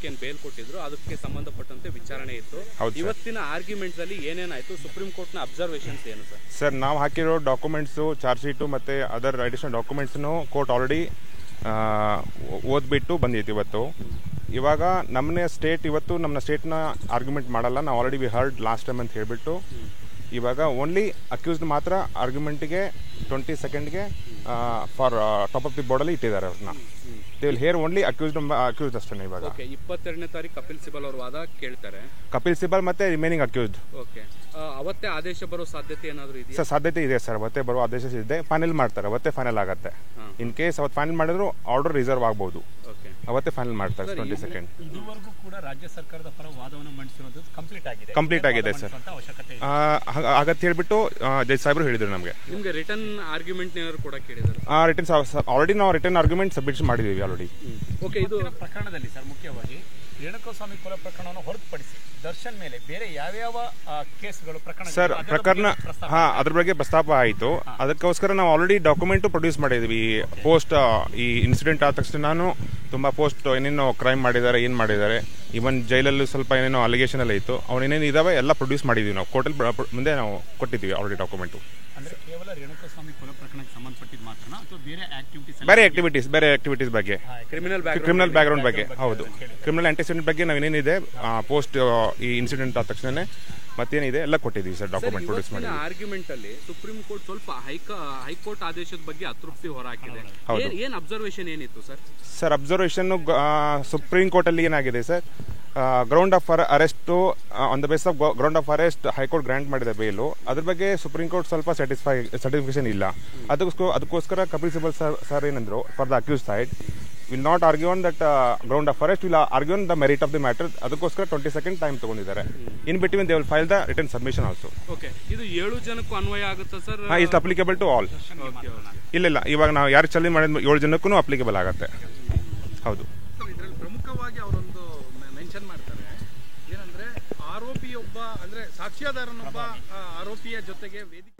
ದಿನಕ್ಕೆ ಏನು ಬೇಲ್ ಕೊಟ್ಟಿದ್ರು ಅದಕ್ಕೆ ಸಂಬಂಧಪಟ್ಟಂತೆ ವಿಚಾರಣೆ ಇತ್ತು. ಇವತ್ತಿನ ಆರ್ಗ್ಯುಮೆಂಟ್ಸ್ ಅಲ್ಲಿ ಏನೇನಾಯ್ತು, ಸುಪ್ರೀಂ ಕೋರ್ಟ್ನ ಅಬ್ಸರ್ವೇಷನ್ಸ್ ಏನು ಸರ್? ಸರ್, ನಾವು ಹಾಕಿರೋ ಡಾಕ್ಯುಮೆಂಟ್ಸು, ಚಾರ್ಜ್ ಶೀಟು ಮತ್ತು ಅದರ್ ಅಡಿಷನಲ್ ಡಾಕ್ಯುಮೆಂಟ್ಸ್ನು ಕೋರ್ಟ್ ಆಲ್ರೆಡಿ ಓದ್ಬಿಟ್ಟು ಬಂದಿತ್ತು ಇವತ್ತು. ಇವಾಗ ನಮ್ಮನ್ನ ಸ್ಟೇಟ್ನ ಆರ್ಗ್ಯುಮೆಂಟ್ ಮಾಡಲ್ಲ, ನಾವು already we heard last time ಅಂತ ಹೇಳಿಬಿಟ್ಟು ಇವಾಗ ಓನ್ಲಿ ಅಕ್ಯೂಸ್ಡ್ ಮಾತ್ರ ಆರ್ಗ್ಯುಮೆಂಟಿಗೆ 20 ಸೆಕೆಂಡ್ಗೆ ಫಾರ್ ಟಾಪ್ ಆಫ್ ದಿ ಬೋರ್ಡಲ್ಲಿ ಇಟ್ಟಿದ್ದಾರೆ ಅವ್ರನ್ನ. They will hair only accused ಅಷ್ಟೇ. ಇವಾಗ 22ನೇ ತಾರೀಕು ಕಪಿಲ್ ಸಿಬಲ್ ಅವ್ರ ವಾದ ಕೇಳ್ತಾರೆ. ಕಪಿಲ್ ಸಿಬಲ್ ಮತ್ತೆ ರಿಮೈನಿಂಗ್ ಅಕ್ಯೂಸ್ಡ್. ಅವತ್ತೇ ಆದೇಶ ಬರೋ ಸಾಧ್ಯತೆ ಏನಾದರೂ ಇದೆಯಾ ಸರ್? ಸಾಧ್ಯತೆ ಇದೆ ಸರ್, ಅವತ್ತೇ ಬರೋ ಆದೇಶ ಇದೆ. ಫೈನಲ್ ಮಾಡ್ತಾರೆ, ಅವತ್ತೇ ಫೈನಲ್ ಆಗುತ್ತೆ. ಇನ್ ಕೇಸ್ ಅವತ್ತು ಫೈನಲ್ ಮಾಡಿದ್ರು ಆರ್ಡರ್ ರಿಸರ್ವ್ ಆಗ್ಬೋದು, ಅವತ್ತೇ ಫೈನಲ್ ಮಾಡ್ತಾರೆ 20 ಸೆಕೆಂಡ್. ಇದುವರೆಗೂ ಕೂಡ ರಾಜ್ಯ ಸರ್ಕಾರದ ಪರ ವಾದವನ್ನು ಮಂಡಿಸಿರೋದು ಕಂಪ್ಲೀಟ್ ಆಗಿದೆ ಸರ್. ಹಾಗಂತ ಹೇಳ್ಬಿಟ್ಟು ಜಡ್ಜ್ ಸಾಹೇಬರು ಹೇಳಿದ್ರು ನಮಗೆ. ನಿಮಗೆ ರಿಟರ್ನ್ ಆರ್ಗ್ಯುಮೆಂಟ್ ಏನಾದ್ರು ಕೂಡ ಕೇಳಿದ್ರು? ಆಲ್ರೆಡಿ ನಾವು ರಿಟರ್ನ್ ಆರ್ಗ್ಯುಮೆಂಟ್ ಸಬ್ಮಿಟ್ ಮಾಡಿದೀವಿ ಆಲ್ರೆಡಿ. ಇದು ಪ್ರಕರಣದಲ್ಲಿ ಸರ್ ಮುಖ್ಯವಾಗಿ ರೇಣುಕಾಸ್ವಾಮಿ ಕೊಲೆ ಪ್ರಕರಣವನ್ನು ಹೊರತುಪಡಿಸಿ ದರ್ಶನ್ ಮೇಲೆ ಬೇರೆ ಯಾವ್ಯಾವ ಕೇಸ್ಗಳು ಸರ್ ಪ್ರಕರಣ ಅದ್ರ ಬಗ್ಗೆ ಪ್ರಸ್ತಾಪ ಆಯಿತು. ಅದಕ್ಕೋಸ್ಕರ ನಾವು ಆಲ್ರೆಡಿ ಡಾಕ್ಯುಮೆಂಟು ಪ್ರೊಡ್ಯೂಸ್ ಮಾಡಿದ್ವಿ. ಪೋಸ್ಟ್ ಈ ಇನ್ಸಿಡೆಂಟ್ ಆದ ತಕ್ಷಣ ನಾನು ತುಂಬ ಪೋಸ್ಟ್ ಏನೇನೋ ಕ್ರೈಮ್ ಮಾಡಿದ್ದಾರೆ, ಏನು ಮಾಡಿದ್ದಾರೆ, ಈವನ್ ಜೈಲಲ್ಲೂ ಸ್ವಲ್ಪ ಏನೇನೋ ಅಲಿಗೇಷನ್ ಎಲ್ಲ ಇತ್ತು, ಅವನೇನೇನು ಇದಾವೆ ಎಲ್ಲ ಪ್ರೊಡ್ಯೂಸ್ ಮಾಡಿದ್ವಿ ನಾವು. ಕೋರ್ಟಲ್ ಮುಂದೆ ನಾವು ಕೊಟ್ಟಿದ್ದೀವಿ ಆಲ್ರೆಡಿ ಡಾಕ್ಯುಮೆಂಟು. ಅಂದರೆ ಕೇವಲ ರೇಣುಕಾಸ್ವಾಮಿ ಕೊಲೆ ಪ್ರಕರಣಕ್ಕೆ ಸಂಬಂಧಪಟ್ಟಿದ್ದು ಮಾತ್ರ ಅಥವಾ ಬೇರೆ ಆಕ್ಟಿವಿಟೀಸ್ ಬಗ್ಗೆ, ಕ್ರಿಮಿನಲ್ ಬ್ಯಾಕ್ಗ್ರೌಂಡ್ ಬಗ್ಗೆ, ಹೌದು, ಕ್ರಿಮಿನಲ್ ಆಂಟಿಸಿಡೆಂಟ್ ಬಗ್ಗೆ ನಾವು ಏನೇನಿದೆ ಪೋಸ್ಟ್ ಈ ಇನ್ಸಿಡೆಂಟ್ ಆದ ತಕ್ಷಣ ಮತ್ತೇನಿದೆ ಎಲ್ಲ ಕೊಟ್ಟಿದ್ದೀವಿ ಸರ್, ಡಾಕ್ಯುಮೆಂಟ್ ಪ್ರೊಡ್ಯೂಸ್ ಮಾಡಿ. ಆರ್ಗ್ಯುಮೆಂಟ್ ಅಲ್ಲಿ ಸುಪ್ರೀಂ ಕೋರ್ಟ್ ಸ್ವಲ್ಪ ಹೈಕೋರ್ಟ್ ಆದೇಶದ ಬಗ್ಗೆ ಅತೃಪ್ತಿ ಹೊರಹಾಕಿದೆ. ಏನು ಅಬ್ಸರ್ವೇಷನ್ ಏನಿತ್ತು sir? Sir observation supreme court ಅಲ್ಲಿ ಏನಾಗಿದೆ sir, ground of arrest on the base of ground of arrest high court grant ಮಾಡಿದೆ ಬೇಲು. ಅದ್ರ ಬಗ್ಗೆ ಸುಪ್ರೀಂ ಕೋರ್ಟ್ ಸ್ವಲ್ಪ ಸ್ಯಾಟಿಸ್ಫಿಕೇಶನ್ ಇಲ್ಲ. ಅದಕ್ಕೋಸ್ಕರ ಕಪಿಲ್ ಸಿಬಲ್ ಸರ್ ಏನಂದ್ರು, for the accused side will not argue on that ground of arrest, will argue on the merit of the matter. ಅದಕ್ಕೋಸ್ಕರ 20 second time ತಗೊಂಡಿದ್ದಾರೆ. In between they will file the return submission also. ಇದು 7 ಜನಕ್ಕೂ ಅನ್ವಯ ಆಗುತ್ತಾ ಸರ್? It's applicable to all. ಇಲ್ಲ, ಇವಾಗ ನಾವು ಯಾರು ಚಲನೆ ಮಾಡಿದ 7 ಜನಕ್ಕೂ ಅಪ್ಲಿಕೇಬಲ್ ಆಗುತ್ತೆ. ಹೌದು. ಇದರಲ್ಲಿ ಪ್ರಮುಖವಾಗಿ ಅವರೊಂದು ಮೆನ್ಷನ್ ಮಾಡ್ತಾರೆ, ಏನಂದ್ರೆ ಆರೋಪಿಯೊಬ್ಬ ಅಂದ್ರೆ ಸಾಕ್ಷ್ಯಾಧಾರನೊಬ್ಬ ಆರೋಪಿಯ ಜೊತೆಗೆ ವೇದಿಕೆ